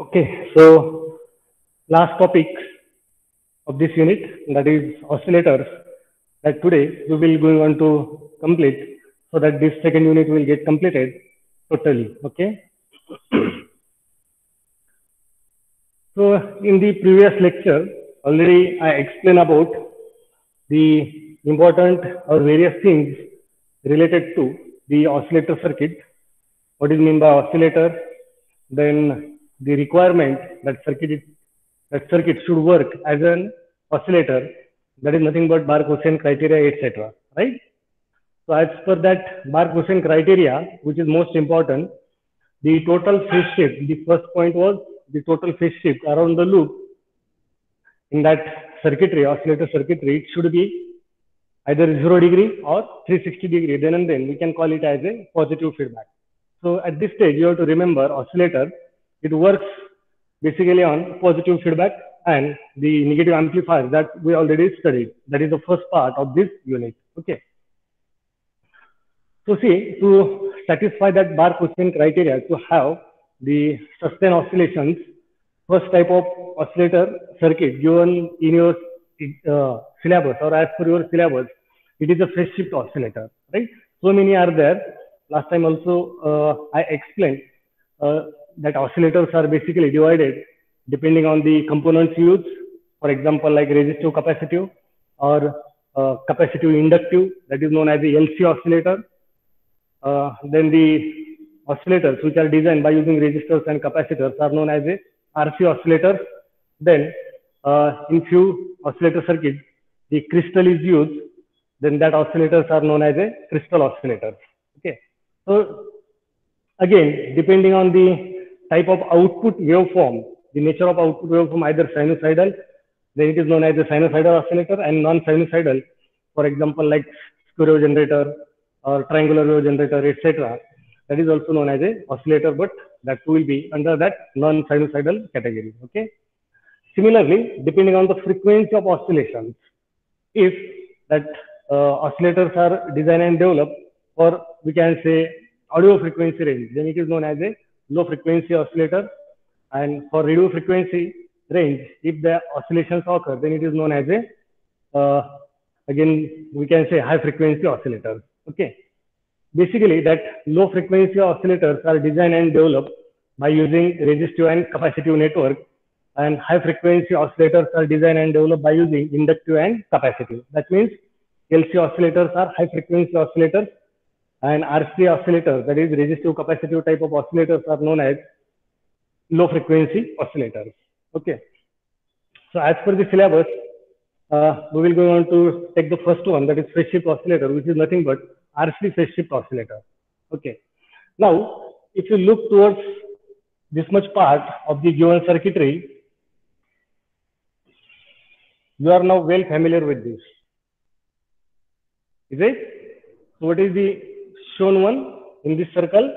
Okay, so last topic of this unit, that is oscillators, that today we will going on to complete, so that this second unit will get completed totally. Okay. So in the previous lecture already I explained about the important or various things related to the oscillator circuit. What is mean by oscillator? Then the requirement that circuit should work as an oscillator, that is nothing but Bark-Hussein criteria, etc. Right? So as per that Bark-Hussein criteria, which is most important, the total phase shift. The first point was the total phase shift around the loop in that circuitry, oscillator circuitry. It should be either 0 degree or 360 degree. Then and then we can call it as a positive feedback. So at this stage, you have to remember oscillator, it works basically on positive feedback and the negative amplifiers that we already studied. That is the first part of this unit. Okay. So see, to satisfy that Bark-Hussein criteria, to have the sustained oscillations, first type of oscillator circuit given in your syllabus or as per your syllabus, it is a phase shift oscillator, right? So many are there. Last time also I explained that oscillators are basically divided depending on the components used. For example, like resistive capacitive or capacitive inductive, that is known as the LC oscillator. Then the oscillators which are designed by using resistors and capacitors are known as a RC oscillators. Then in few oscillator circuits, the crystal is used. Then that oscillators are known as a crystal oscillators. Okay. So again, depending on the type of output waveform, the nature of output waveform, either sinusoidal, then it is known as a sinusoidal oscillator, and non-sinusoidal, for example, like square wave generator or triangular wave generator, etc. That is also known as a oscillator, but that will be under that non-sinusoidal category. Okay. Similarly, depending on the frequency of oscillations, if that oscillators are designed and developed for, we can say, audio frequency range, then it is known as a low frequency oscillator. And for radio frequency range, if the oscillations occur, then it is known as a again we can say high frequency oscillators. Okay. Basically, that low frequency oscillators are designed and developed by using resistive and capacitive network, and high frequency oscillators are designed and developed by using inductive and capacitive. That means LC oscillators are high frequency oscillators, and RC oscillators, that is resistive capacitive type of oscillators, are known as low frequency oscillators. Okay. So as per the syllabus, we will go on to take the first one, that is phase shift oscillator, which is nothing but RC phase shift oscillator. Okay. Now, if you look towards this much part of the given circuitry, you are now well familiar with this. Is it? So what is the shown one in this circle?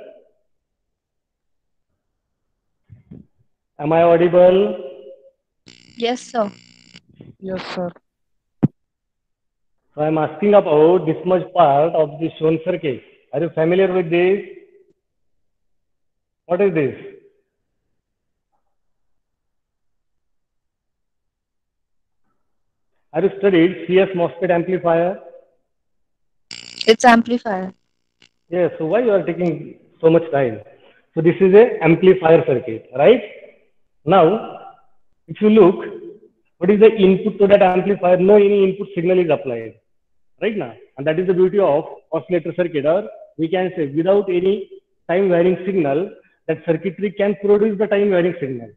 Am I audible? Yes, sir. Yes, sir. So I am asking about this much part of the shown circuit. Are you familiar with this? What is this? Have you studied CS MOSFET amplifier? It's amplifier. Yes. So why you are taking so much time? So this is a amplifier circuit, right? Now, if you look, what is the input to that amplifier? No any input signal is applied, right now, and that is the beauty of oscillator circuit. Or we can say without any time varying signal, that circuitry can produce the time varying signal,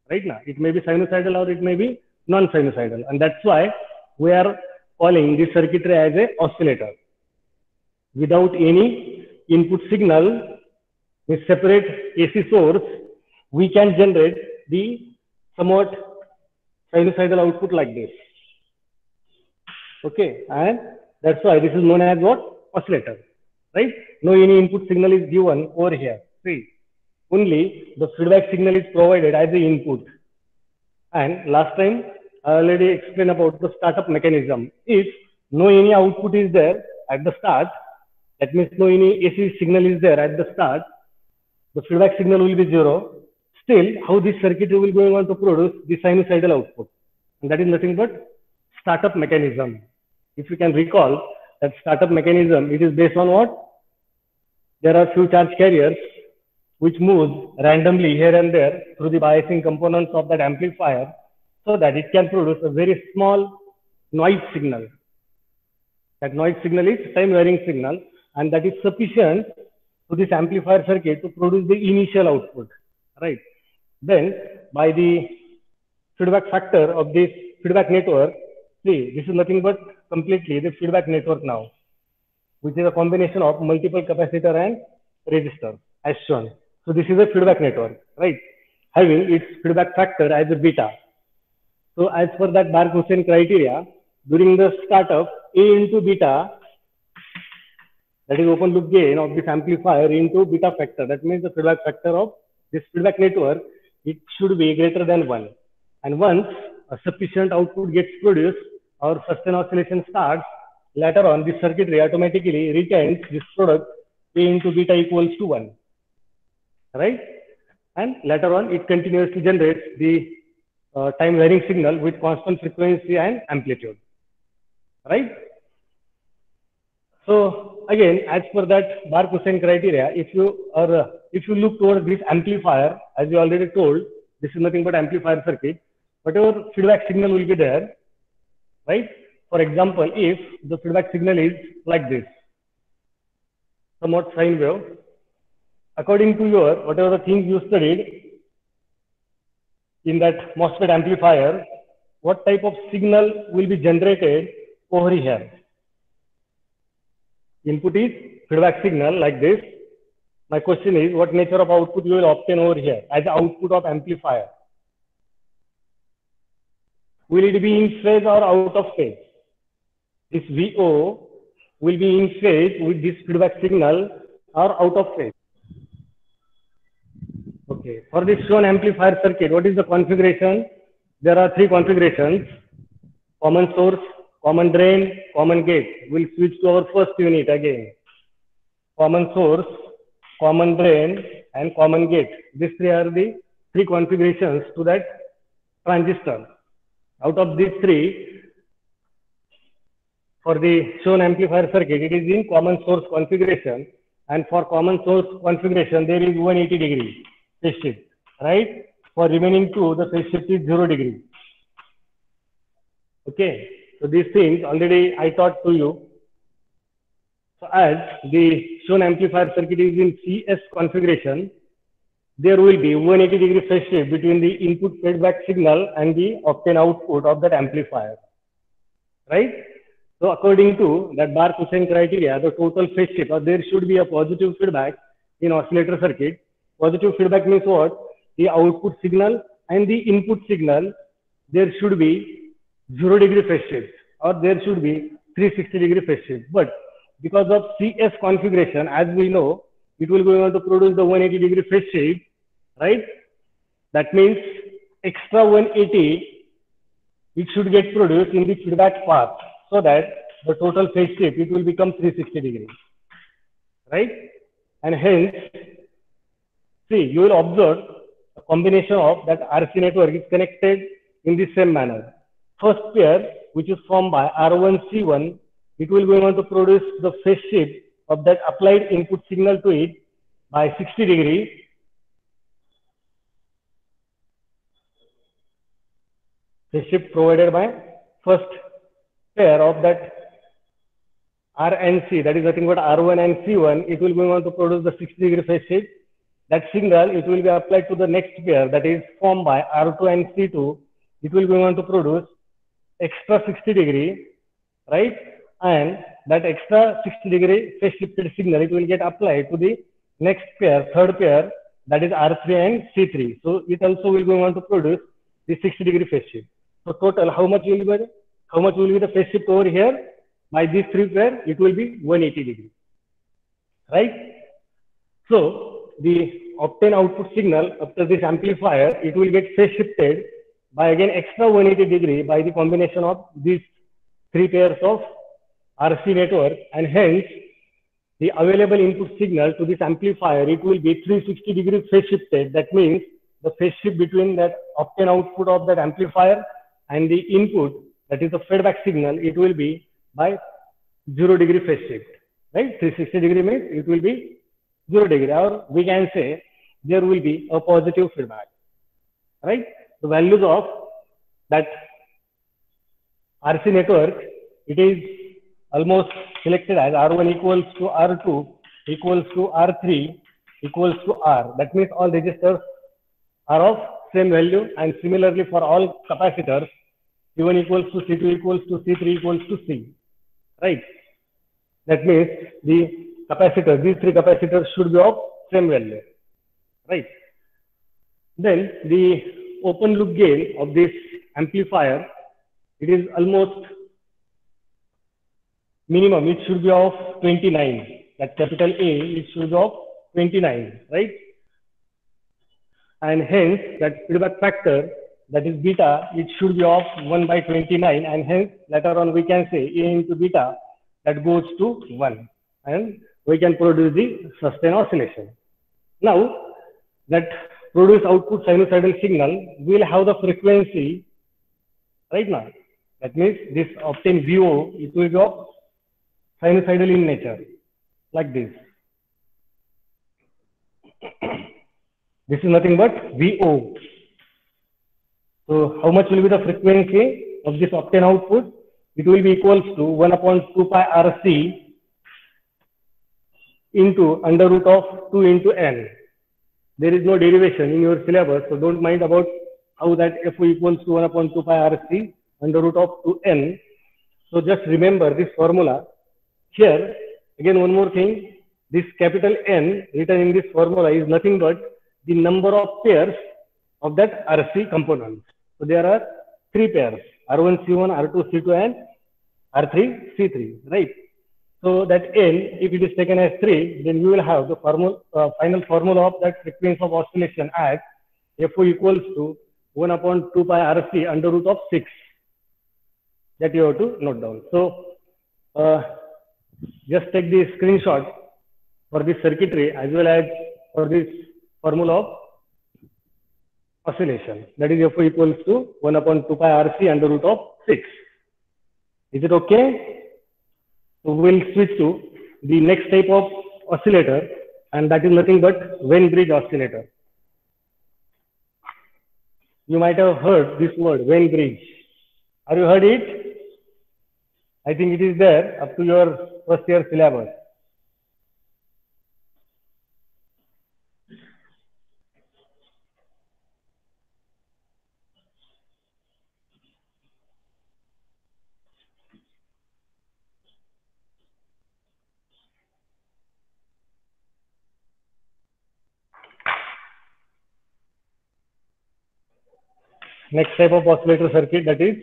right now. It may be sinusoidal or it may be non-sinusoidal, and that's why we are calling this circuitry as a oscillator. Without any input signal, with separate AC source, we can generate the somewhat sinusoidal output like this. Okay, and that's why this is known as what? Oscillator, right? No any input signal is given over here. See, only the feedback signal is provided as the input. And last time I already explained about the startup mechanism. If no any output is there at the start, that means no any AC signal is there at the start, the feedback signal will be 0. still how this circuitry will going on to produce the sinusoidal output. And that is nothing but startup mechanism. If you can recall that startup mechanism, it is based on what? There are few charge carriers which moves randomly here and there through the biasing components of that amplifier so that it can produce a very small noise signal. That noise signal is time varying signal, and that is sufficient to this amplifier circuit to produce the initial output, right? Then by the feedback factor of this feedback network, see, this is nothing but completely the feedback network now, which is a combination of multiple capacitor and resistor as shown. So this is a feedback network, right? Having its feedback factor as a beta. So as per that Bark-Hussein criteria, during the startup, A into beta, that is open loop gain of this amplifier into beta factor. That means the feedback factor of this feedback network, it should be greater than 1. And once a sufficient output gets produced, our sustained oscillation starts. Later on, this circuitry automatically retains this product A into beta equals to 1. Right? And later on, it continues to generate the time varying signal with constant frequency and amplitude. Right? So again, as per that Bark-Hussein criteria, if you look towards this amplifier, as you already told, this is nothing but amplifier circuit. Whatever feedback signal will be there, right? For example, if the feedback signal is like this, somewhat sine wave, according to your whatever the things you studied in that MOSFET amplifier, what type of signal will be generated over here? Input is feedback signal like this. My question is, what nature of output you will obtain over here as output of amplifier? Will it be in phase or out of phase? This VO will be in phase with this feedback signal or out of phase. Okay, for this shown amplifier circuit, what is the configuration? There are 3 configurations: common source, common drain, common gate. We'll switch to our first unit again. Common source, common drain, and common gate. These 3 are the 3 configurations to that transistor. Out of these 3, for the shown amplifier circuit, it is in common source configuration. And for common source configuration, there is 180 degree phase shift, right? For remaining 2, the phase shift is 0 degree. Okay, so these things already I taught to you. So as the shown amplifier circuit is in CS configuration, there will be 180 degree phase shift between the input feedback signal and the obtained output of that amplifier, right? So according to that Bark-Hussein criteria, the total phase shift, or there should be a positive feedback in oscillator circuit. Positive feedback means what? The output signal and the input signal, there should be 0 degree phase shift, or there should be 360 degree phase shift. But because of CS configuration, as we know, it will go on to produce the 180 degree phase shift, right? That means extra 180, it should get produced in the feedback path, so that the total phase shift, it will become 360 degrees, right? And hence, see, you will observe a combination of that RC network is connected in the same manner. First pair, which is formed by R1C1, it will go on to produce the phase shift of that applied input signal to it by 60 degrees. Phase shift provided by first pair of that R and C, that is nothing but R1 and C1, it will go on to produce the 60 degree phase shift. That signal, it will be applied to the next pair, that is formed by R2 and C2. It will go on to produce extra 60 degree, right? And that extra 60 degree phase shifted signal, it will get applied to the next pair, third pair, that is R3 and C3. So it also will go on to produce the 60 degree phase shift. So total, how much will be the phase shift over here? By these 3 pairs, it will be 180 degree, right? So the obtained output signal after this amplifier, it will get phase shifted by again extra 180 degree by the combination of these 3 pairs of RC network, and hence the available input signal to this amplifier, it will be 360 degree phase shifted. That means the phase shift between that obtained output of that amplifier and the input, that is the feedback signal, it will be by 0 degree phase shift, right? 360 degree means it will be 0 degree, or we can say there will be a positive feedback, right? The values of that RC network, it is almost selected as R1 equals to R2 equals to R3 equals to R. That means all resistors are of same value, and similarly for all capacitors, C1 equals to C2 equals to C3 equals to C, right? That means the capacitors, these three capacitors should be of same value, right? Then the open loop gain of this amplifier, it is almost minimum, it should be of 29. That capital A, it should be of 29, right? And hence that feedback factor, that is beta, it should be of 1 by 29, and hence later on we can say A into beta, that goes to 1, and we can produce the sustained oscillation. Now that produce output sinusoidal signal will have the frequency right now. That means this obtained VO, it will be of sinusoidal in nature, like this. This is nothing but VO. So how much will be the frequency of this obtained output? It will be equals to 1 upon 2 pi RC into under root of 2 into N. There is no derivation in your syllabus, so don't mind about how that FO equals to 1 upon 2 pi RC under root of 2N. So just remember this formula. Here, again one more thing, this capital N written in this formula is nothing but the number of pairs of that RC component. So there are 3 pairs, R1, C1, R2, C2, and R3, C3, right? So that N, if it is taken as 3, then you will have the formula, final formula of that frequency of oscillation as FO equals to 1 upon 2 pi RC under root of 6. That you have to note down. So just take the screenshot for this circuitry as well as for this formula of oscillation. That is FO equals to 1 upon 2 pi RC under root of 6. Is it okay? So we'll switch to the next type of oscillator, and that is nothing but Wien bridge oscillator. You might have heard this word, Wien bridge. Have you heard it? I think it is there up to your first year syllabus. Next type of oscillator circuit, that is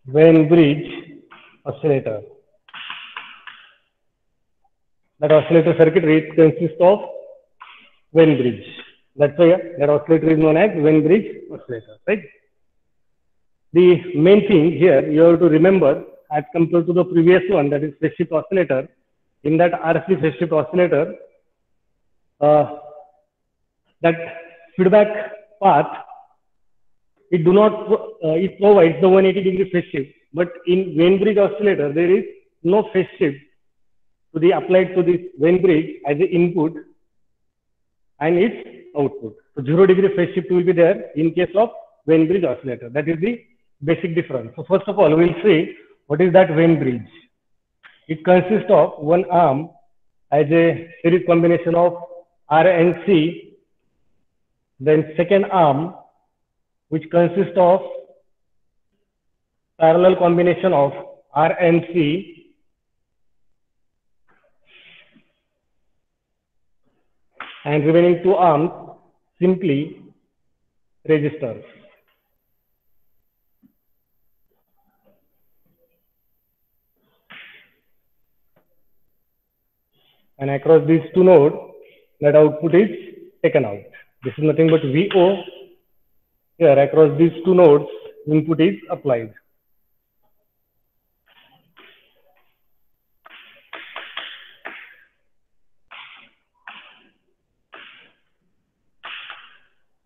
Wien bridge oscillator. That oscillator circuit consists of Wien bridge. That's why that oscillator is known as Wien bridge oscillator, right? The main thing here you have to remember, as compared to the previous one, that is phase shift oscillator, in that RC phase shift oscillator, that feedback path, it provides the 180-degree phase shift, but in Wien bridge oscillator there is no phase shift to the applied to this Wien bridge as the input and its output. So 0-degree phase shift will be there in case of Wien bridge oscillator. That is the basic difference. So first of all, we'll see what is that Wien bridge. It consists of one arm as a series combination of R and C, then second arm which consists of parallel combination of R and C, and remaining 2 arms simply resistors. And across these 2 nodes, that output is taken out. This is nothing but VO. Here across these 2 nodes, input is applied.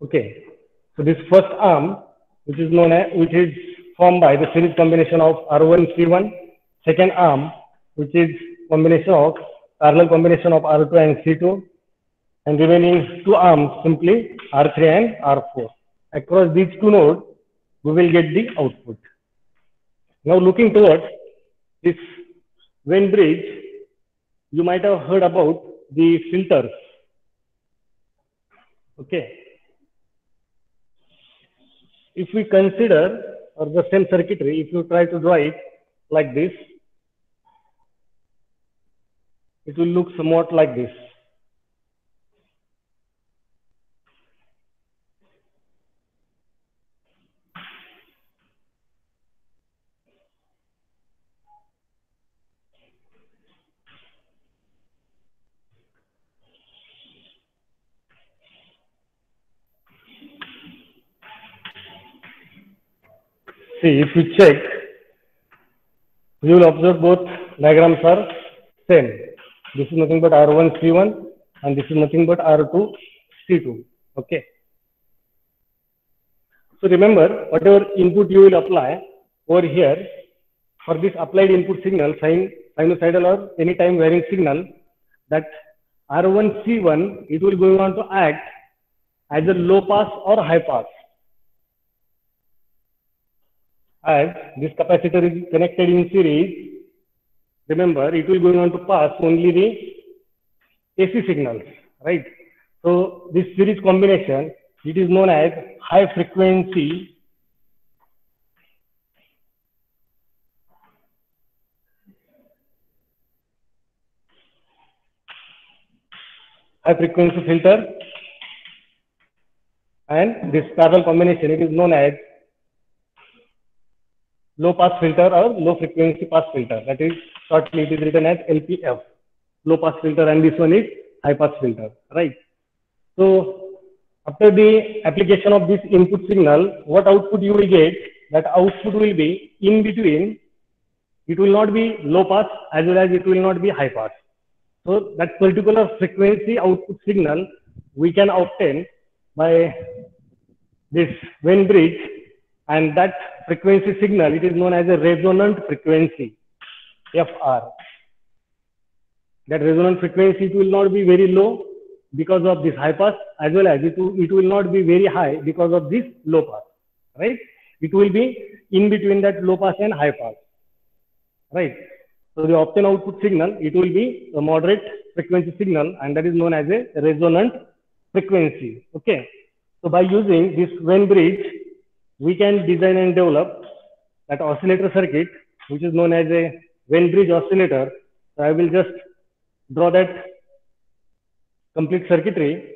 Okay. So this first arm, which is known as, which is formed by the series combination of R1 C1, second arm, which is combination of parallel combination of R2 and C2, and remaining two arms simply R3 and R4. Across these two nodes, we will get the output. Now looking towards this Venn bridge, you might have heard about the filters. Okay. If we consider or the same circuitry, if you try to draw it like this, it will look somewhat like this. See, if you check, you will observe both diagrams are same. This is nothing but R1 C1 and this is nothing but R2 C2. Okay. So remember, whatever input you will apply over here, for this applied input signal, sinusoidal or any time varying signal, that R1 C1, it will go on to act as a low pass or high pass. As this capacitor is connected in series, remember it will go on to pass only the AC signals, right? So this series combination, it is known as high frequency filter, and this parallel combination, it is known as low pass filter or low frequency pass filter. That is shortly it is written as LPF, low pass filter, and this one is high pass filter, right? So after the application of this input signal, what output you will get? That output will be in between. It will not be low pass as well as it will not be high pass. So that particular frequency output signal we can obtain by this Venn bridge, and that frequency signal, it is known as a resonant frequency, FR. That resonant frequency, it will not be very low because of this high pass, as well as it will not be very high because of this low pass, right? It will be in between that low pass and high pass, right? So the obtained output signal, it will be a moderate frequency signal, and that is known as a resonant frequency. Okay. So by using this Venn bridge, we can design and develop that oscillator circuit, which is known as a Venn bridge oscillator. So I will just draw that complete circuitry.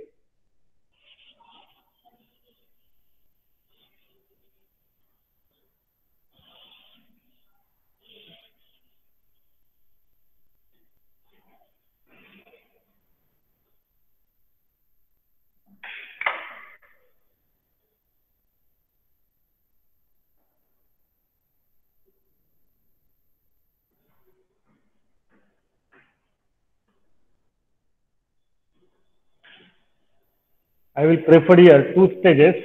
I will prefer here two stages.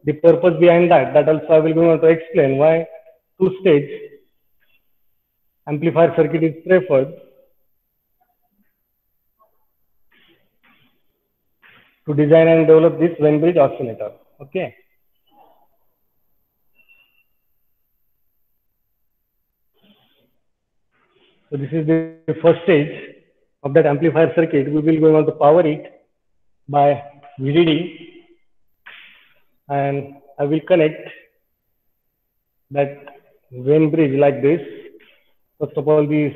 The purpose behind that also I will go on to explain why two-stage amplifier circuit is preferred to design and develop this Venn bridge oscillator. Okay. So this is the first stage of that amplifier circuit. We will go on to power it by VDD, and I will connect that Venn bridge like this. First of all, the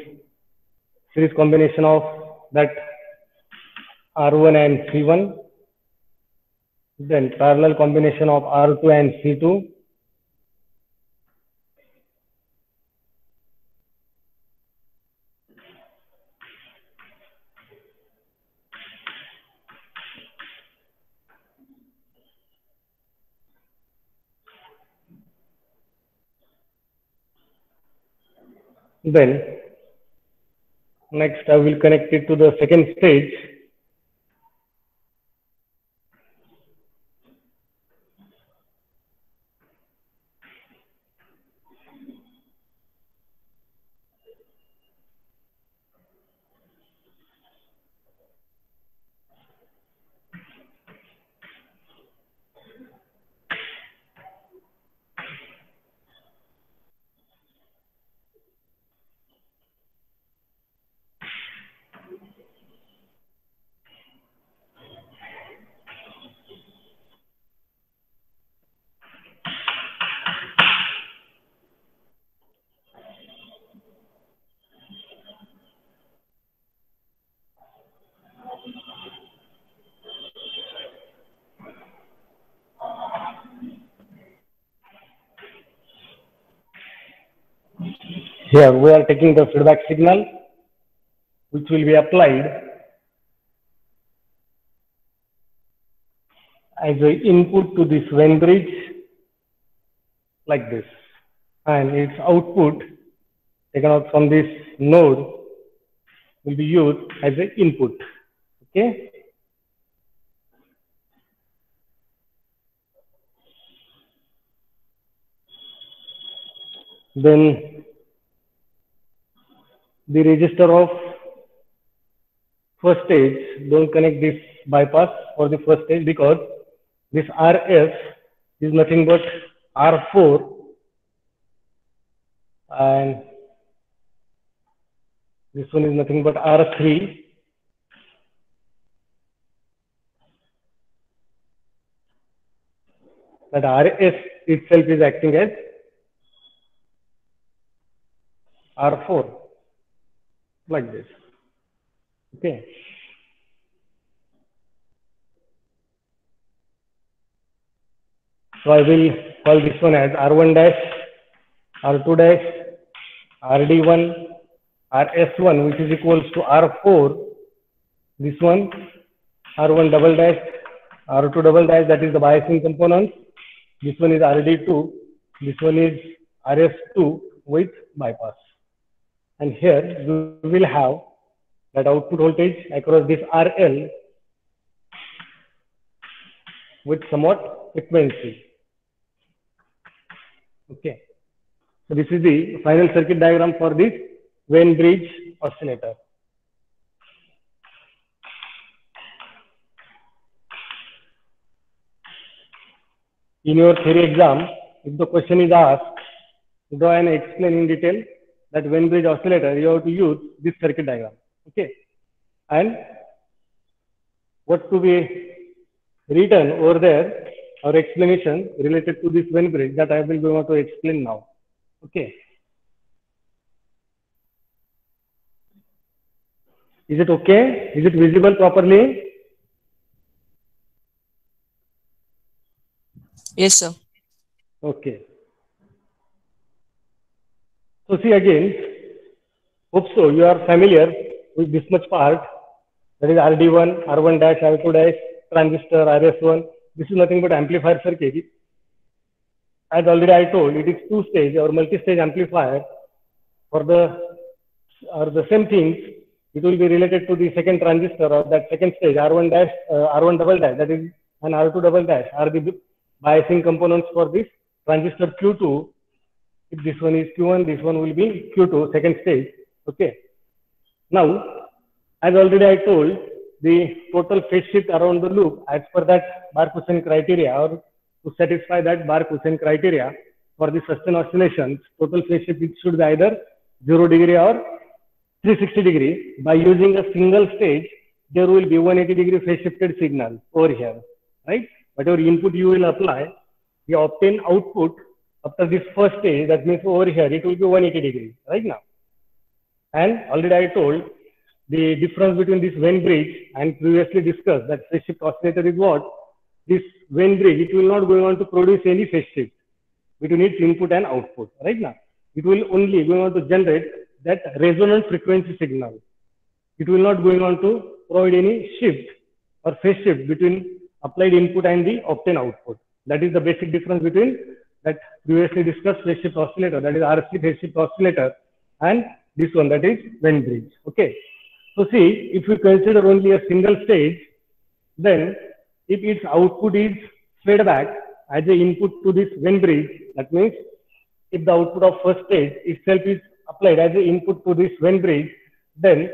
series combination of that R1 and C1, then parallel combination of R2 and C2, then next I will connect it to the second stage, Here we are taking the feedback signal which will be applied as an input to this Venn bridge like this, and its output taken out from this node will be used as an input. Okay. Then the register of first stage, don't connect this bypass for the first stage because this RF is nothing but R4 and this one is nothing but R3. That RS itself is acting as R4 like this. Okay. So I will call this one as R1 dash, R2 dash, RD1, RS1, which is equals to R4. This one, R1 double dash, R2 double dash, that is the biasing component. This one is RD2. This one is RS2 with bypass. And here we will have that output voltage across this RL with somewhat frequency. Okay. So this is the final circuit diagram for this Venn bridge oscillator. In your theory exam, if the question is asked, draw and explain in detail that Venn bridge oscillator, you have to use this circuit diagram. Okay. And what to be written over there or explanation related to this Venn bridge that I will go on to explain now. Okay. Is it okay? Is it visible properly? Yes, sir. Okay. So see again, hope so you are familiar with this much part, that is RD1, R1 dash, R2 dash, transistor, RS1. This is nothing but amplifier circuit. As already I told, it is two-stage or multi-stage amplifier. For the same things, it will be related to the second transistor or that second stage, R1 dash, R1 double dash, that is, and R2 double dash are the biasing components for this transistor Q2. If this one is Q1, this one will be Q2, second stage. Okay. Now, as already I told, the total phase shift around the loop as per that Bar-Coushain criteria, or to satisfy that Bar-Coushain criteria for the sustained oscillations, total phase shift it should be either 0 degree or 360 degree. By using a single stage, there will be 180 degree phase shifted signal over here, right? Whatever input you will apply, the obtained output after this first stage, that means over here, it will be 180 degree right now. And already I told the difference between this Venn bridge and previously discussed that phase shift oscillator is what? This Venn bridge, it will not going on to produce any phase shift between its input and output right now. It will only going on to generate that resonant frequency signal. It will not going on to provide any shift or phase shift between applied input and the obtained output. That is the basic difference between that previously discussed phase shift oscillator, that is RC phase shift oscillator, and this one, that is Venn bridge. Okay. So see, if we consider only a single stage, then if its output is fed back as an input to this Venn bridge, that means if the output of first stage itself is applied as an input to this Venn bridge, then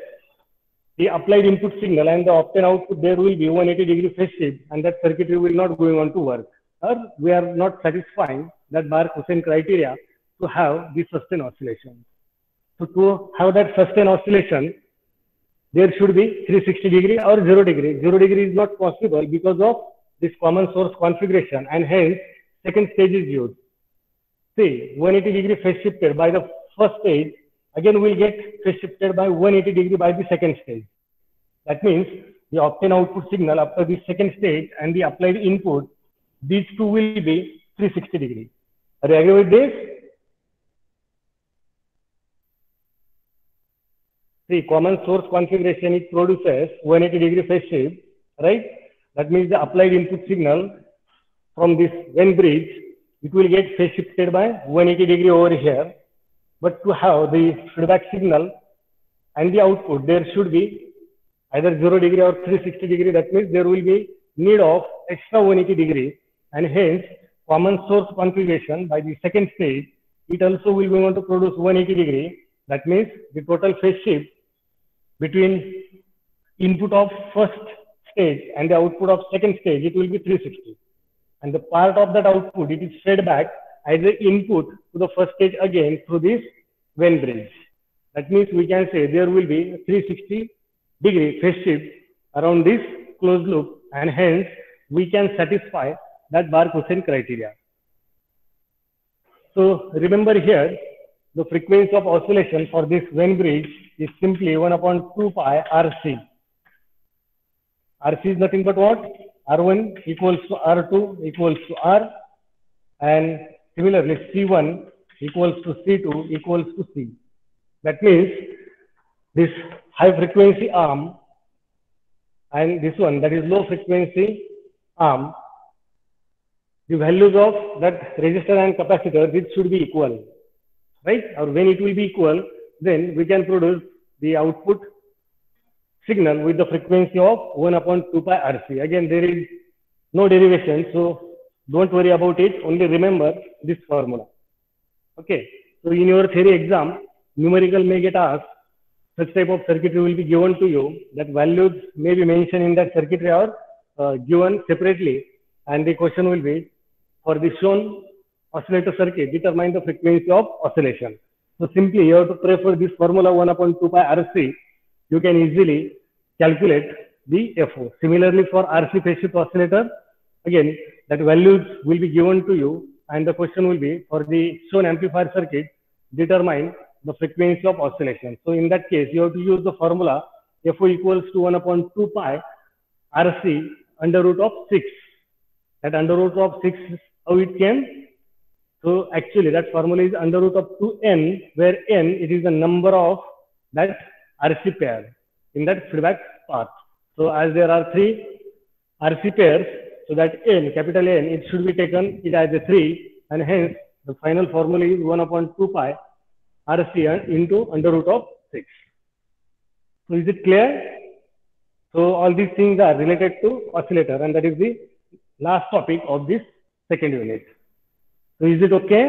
the applied input signal and the obtained output, there will be 180 degree phase shift, and that circuitry will not going on to work. Or we are not satisfying that Bar-Coushain criteria to have the sustained oscillation. So to have that sustained oscillation, there should be 360 degree or 0 degree. 0 degree is not possible because of this common source configuration, and hence second stage is used. See, 180 degree phase shifted by the first stage, again we'll get phase shifted by 180 degree by the second stage. That means the obtained output signal after the second stage and the applied input, these two will be 360 degree. Are you agree with this? See, common source configuration, it produces 180-degree phase shift, right? That means the applied input signal from this Venn bridge, it will get phase shifted by 180-degree over here. But to have the feedback signal and the output, there should be either 0 degree or 360-degree. That means there will be need of extra 180-degree, and hence common source configuration by the second stage, it also will be able to produce 180-degree. That means the total phase shift between input of first stage and the output of second stage, it will be 360. And the part of that output, it is fed back as an input to the first stage again through this Venn bridge. That means we can say there will be 360-degree phase shift around this closed loop, and hence we can satisfy that Bar-Coushain criteria. So remember here, the frequency of oscillation for this Venn bridge is simply 1/2 pi RC. RC is nothing but what? R1 equals to R2 equals to R, and similarly C1 equals to C2 equals to C. That means this high frequency arm and this one, that is low frequency arm, the values of that resistor and capacitor, it should be equal, right? Or when it will be equal, then we can produce the output signal with the frequency of 1/2 pi RC. Again, there is no derivation, so don't worry about it. Only remember this formula. Okay. So in your theory exam, numerical may get asked, such type of circuitry will be given to you. That values may be mentioned in that circuitry or given separately, and the question will be, for the shown oscillator circuit, determine the frequency of oscillation. So simply you have to prefer this formula 1/2 pi RC. You can easily calculate the FO. Similarly, for RC phase shift oscillator, again, that values will be given to you, and the question will be, for the shown amplifier circuit, determine the frequency of oscillation. So in that case, you have to use the formula FO equals to 1/2 pi RC under root of 6. That under root of 6, how it came? So actually that formula is under root of 2n, where n, it is the number of that RC pair in that feedback path. So as there are 3 RC pairs, so that n, capital N, it should be taken it as a 3, and hence the final formula is 1/2 pi RC into under root of 6. So is it clear? So all these things are related to oscillator, and that is the last topic of this second unit. So is it okay?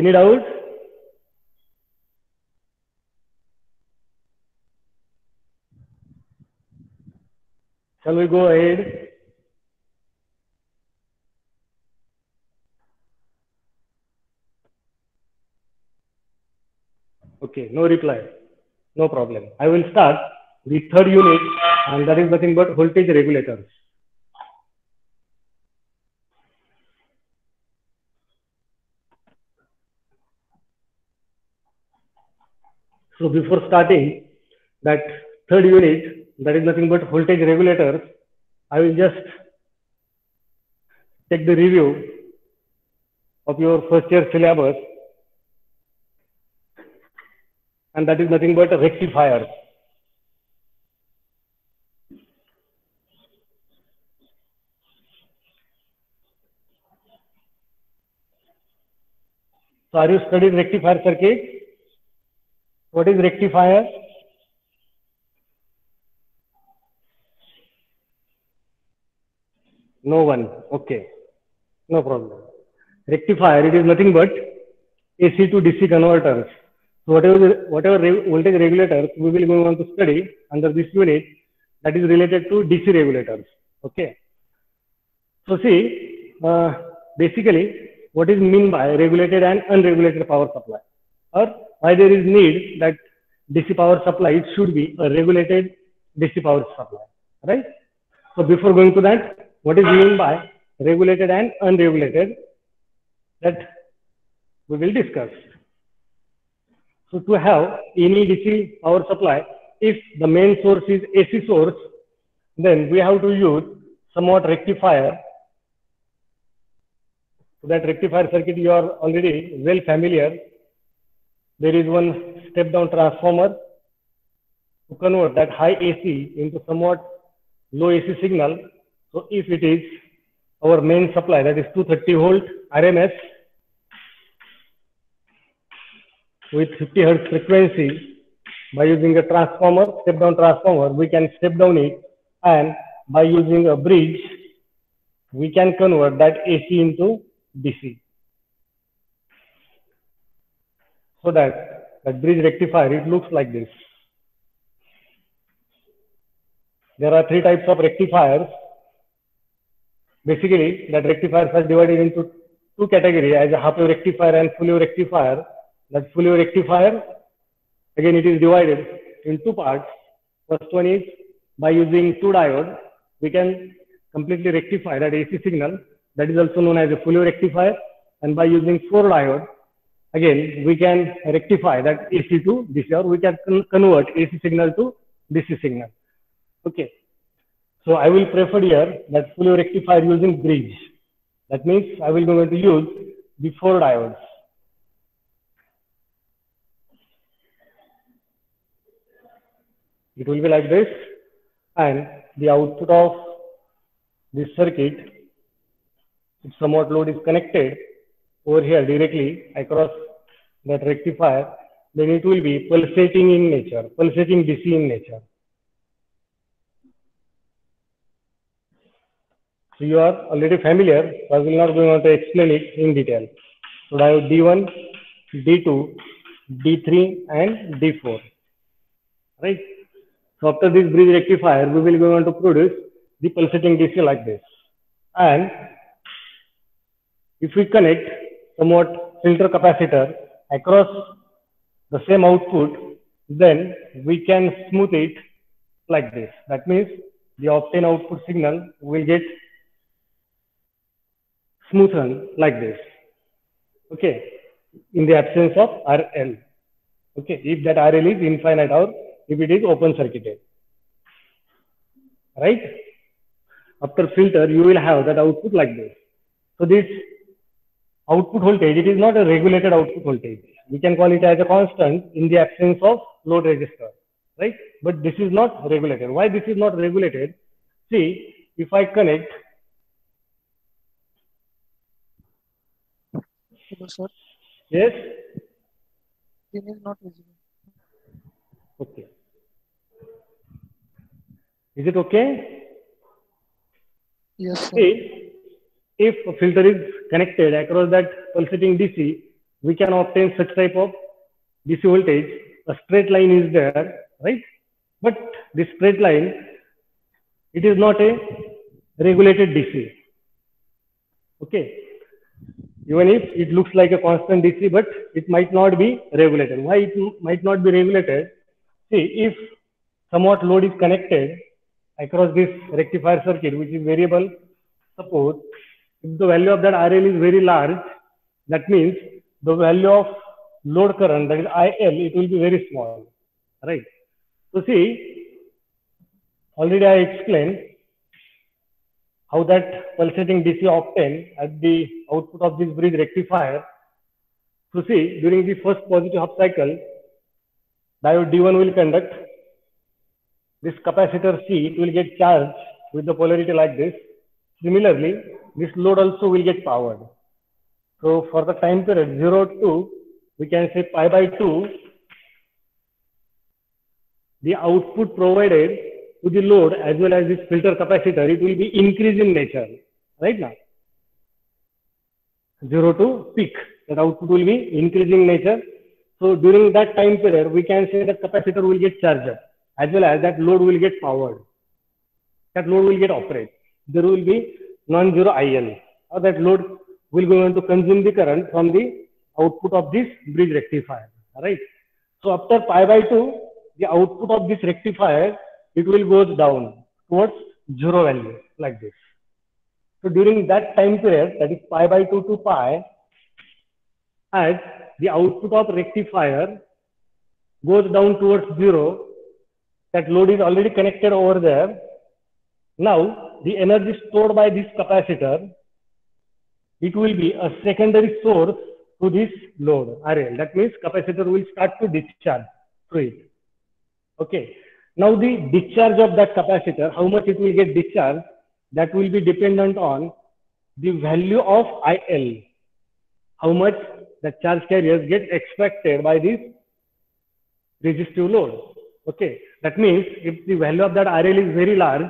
Any doubts? Shall we go ahead? Okay, no reply. No problem. I will start the third unit, and that is nothing but voltage regulators. So before starting that third unit, that is nothing but voltage regulators, I will just take the review of your first year syllabus, and that is nothing but rectifiers. So are you studied rectifier circuit? What is rectifier? No one. Okay. No problem. Rectifier, it is nothing but AC to DC converters. So whatever voltage regulators we will go on to study under this unit, that is related to DC regulators. Okay. So see, basically, what is mean by regulated and unregulated power supply, or why there is need that DC power supply, it should be a regulated DC power supply, right? So before going to that, what is mean by regulated and unregulated, that we will discuss. So to have any DC power supply, if the main source is AC source, then we have to use somewhat rectifier. So that rectifier circuit you are already well familiar. there is one step down transformer to convert that high AC into somewhat low AC signal. So if it is our main supply, that is 230 volt RMS with 50 hertz frequency, by using a transformer, step down transformer, we can step down it, and by using a bridge, we can convert that AC into DC. So that bridge rectifier, it looks like this. There are three types of rectifiers. Basically, that rectifiers are divided into two categories, as a half wave rectifier and full wave rectifier. That full wave rectifier, again, it is divided in two parts. First one is, by using two diodes, we can completely rectify that AC signal. That is also known as a full wave rectifier. And by using four diodes, again, we can rectify that AC to DC, or we can convert AC signal to DC signal. Okay. So I will prefer here that full wave rectifier using bridge. That means I will going to use the four diodes. It will be like this, and the output of this circuit, if somewhat load is connected over here directly across that rectifier, then it will be pulsating in nature, pulsating DC in nature. So you are already familiar, so I will not going on to explain it in detail. So diode D1, D2, D3 and D4, right? So after this bridge rectifier, we will go on to produce the pulsating DC like this. And if we connect somewhat filter capacitor across the same output, then we can smooth it like this. That means the obtained output signal will get smoothened like this. Okay, in the absence of RL. Okay, if that RL is infinite or if it is open circuited, right? After filter, you will have that output like this. So this output voltage, it is not a regulated output voltage. We can call it as a constant in the absence of load resistor, right? But this is not regulated. Why this is not regulated? See, if I connect. Hello, sir. Yes. Screen is not visible. Okay. Is it okay? Yes, sir. See, if a filter is connected across that pulsating DC, we can obtain such type of DC voltage. A straight line is there, right? But this straight line, it is not a regulated DC. Okay. Even if it looks like a constant DC, but it might not be regulated. Why it might not be regulated? See, if somewhat load is connected across this rectifier circuit, which is variable support, if the value of that RL is very large, that means the value of load current, that is IL, it will be very small, right? So see, already I explained how that pulsating DC obtained at the output of this bridge rectifier. So see, during the first positive half cycle, diode D1 will conduct. This capacitor C, it will get charged with the polarity like this. Similarly, this load also will get powered. So for the time period 0 to, we can say pi by 2, the output provided to the load as well as this filter capacitor, it will be increase in nature, right now. 0 to peak, that output will be increasing nature. So during that time period, we can say that capacitor will get charged up, as well as that load will get powered. That load will get operated. There will be non-zero IL, or that load will go on to consume the current from the output of this bridge rectifier, right? So after pi by 2, the output of this rectifier, it will go down towards zero value like this. So during that time period, that is pi by 2 to pi, as the output of rectifier goes down towards zero, that load is already connected over there. Now the energy stored by this capacitor, it will be a secondary source to this load RL. That means capacitor will start to discharge through it. Okay. Now the discharge of that capacitor, how much it will get discharged, that will be dependent on the value of IL. How much the charge carriers get extracted by this resistive load. Okay. That means if the value of that RL is very large,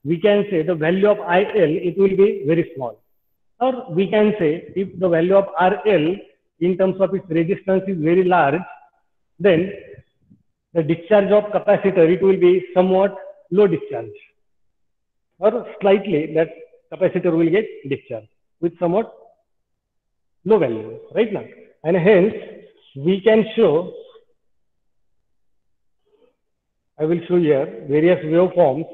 we can say the value of IL, it will be very small. Or we can say if the value of RL in terms of its resistance is very large, then the discharge of capacitor, it will be somewhat low discharge. Or slightly that capacitor will get discharged with somewhat low value, right now. And hence we can show, I will show here various waveforms.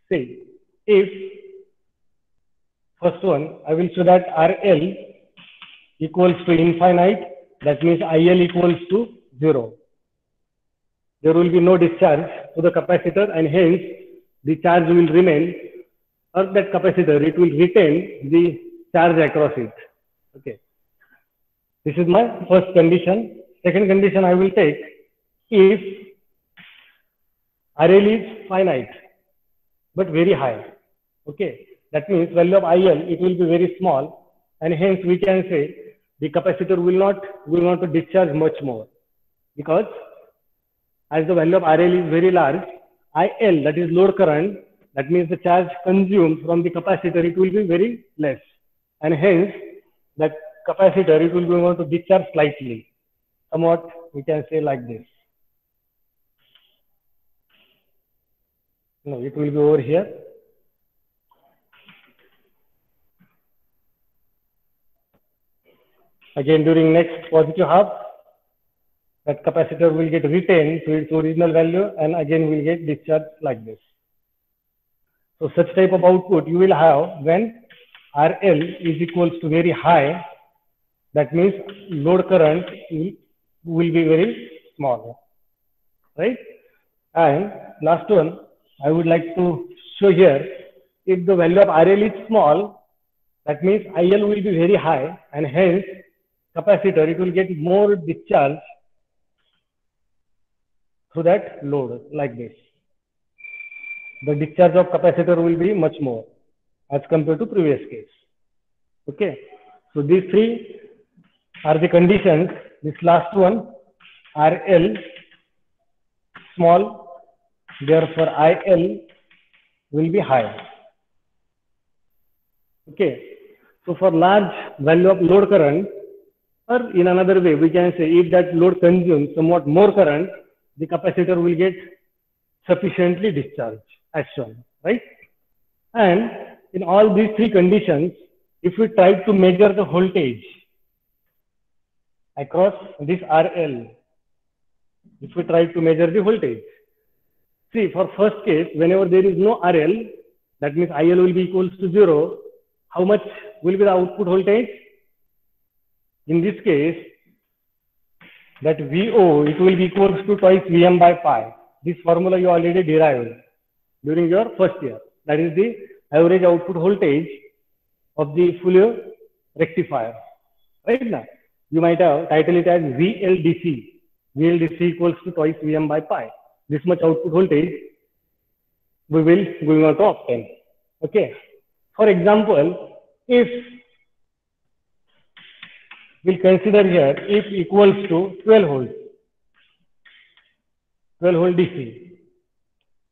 Say, if first one, I will show that RL equals to infinite, that means IL equals to 0. There will be no discharge to the capacitor and hence the charge will remain, or that capacitor, it will retain the charge across it. Okay. This is my first condition. Second condition I will take, if RL is finite but very high. Okay. That means value of IL, it will be very small, and hence we can say the capacitor will not to discharge much more, because as the value of RL is very large, IL, that is load current, that means the charge consumed from the capacitor, it will be very less, and hence that capacitor, it will be going to discharge slightly. Somewhat we can say like this. No, it will be over here. Again, during next positive half, that capacitor will get retained to its original value and again will get discharged like this. So such type of output you will have when RL is equals to very high. That means load current will be very small, right? And last one, I would like to show here, if the value of RL is small, that means IL will be very high and hence capacitor, it will get more discharge through that load like this. The discharge of capacitor will be much more as compared to previous case. Okay. So these three are the conditions. This last one, RL small, therefore IL will be high. Okay. So for large value of load current, or in another way, we can say if that load consumes somewhat more current, the capacitor will get sufficiently discharged as shown, right? And in all these three conditions, if we try to measure the voltage across this RL, if we try to measure the voltage, see for first case, whenever there is no RL, that means IL will be equals to 0. How much will be the output voltage? In this case, that VO, it will be equals to twice Vm by pi. This formula you already derived during your first year. That is the average output voltage of the Fourier rectifier. Right now, you might have titled it as VLDC. VLDC equals to twice Vm by pi. This much output voltage we will going to obtain. Okay. For example, if we'll consider here if equals to 12 volts, 12 volt DC.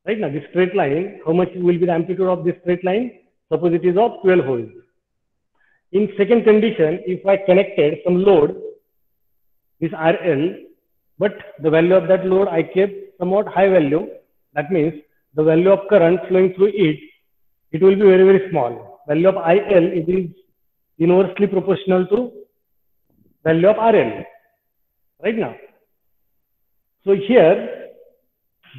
Right now, this straight line, how much will be the amplitude of this straight line? Suppose it is of 12 volts. In second condition, if I connected some load, this RL, but the value of that load I kept somewhat high value, that means the value of current flowing through it, it will be very, very small. Value of IL, it is inversely proportional to value of RL, right now. So here,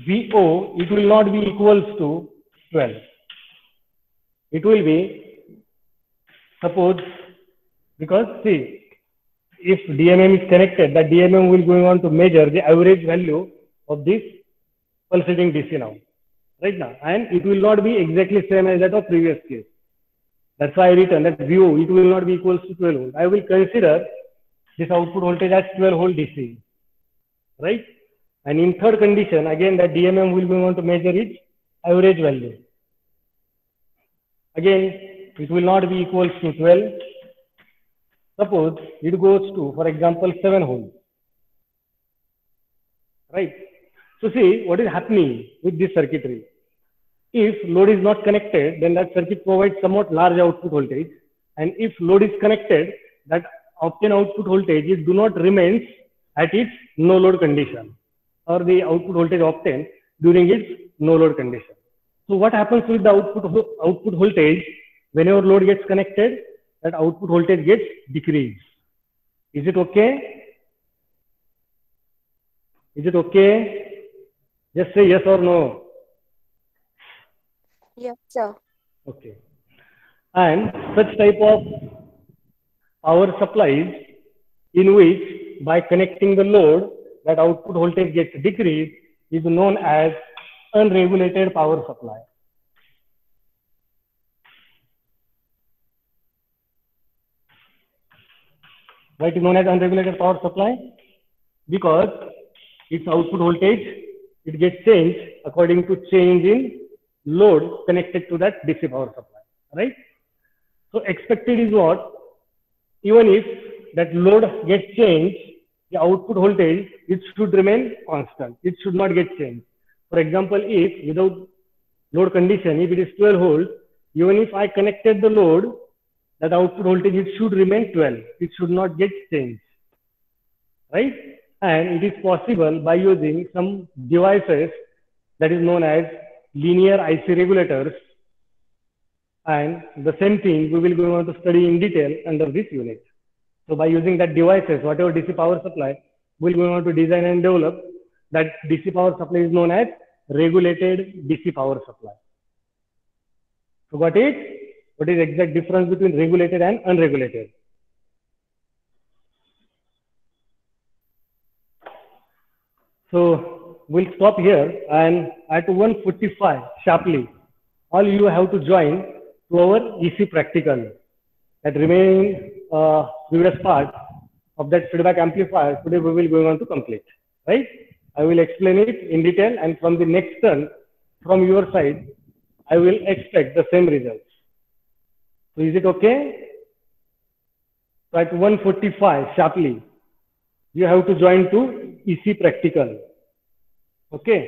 VO, it will not be equals to 12. It will be, suppose, because see, if DMM is connected, the DMM will going on to measure the average value of this pulsating DC now, right now. And it will not be exactly same as that of previous case. That's why I written that VO, it will not be equals to 12 volt. I will consider this output voltage as 12 volt DC, right? And in third condition, again, the DMM will be going to measure its average value. Again, it will not be equals to 12. Suppose it goes to, for example, 7 volts, right? So see what is happening with this circuitry. If load is not connected, then that circuit provides somewhat large output voltage. And if load is connected, that obtained output voltage it do not remains at its no load condition, or the output voltage obtained during its no load condition. So what happens with the output voltage whenever load gets connected? That output voltage gets decreased. Is it okay? Is it okay? Just say yes or no. Yes, sir. Okay. And such type of power supplies in which by connecting the load that output voltage gets decreased is known as unregulated power supply. Why it is known as unregulated power supply? Because its output voltage it gets changed according to change in load connected to that DC power supply, right? So expected is what? Even if that load gets changed, the output voltage it should remain constant. It should not get changed. For example, if without load condition, if it is 12 volts, even if I connected the load, that output voltage it should remain 12. It should not get changed, right? And it is possible by using some devices that is known as linear IC regulators. And the same thing we will go on to study in detail under this unit. So by using that devices, whatever DC power supply, we'll go on to design and develop that DC power supply is known as regulated DC power supply. So what is the exact difference between regulated and unregulated? So we'll stop here, and at 1:45 sharply, all you have to join to our EC practical. That remaining previous part of that feedback amplifier, today we will go on to complete, right? I will explain it in detail, and from the next turn, from your side, I will expect the same results. So is it okay? So at 1:45 sharply, you have to join to EC practical. Okay.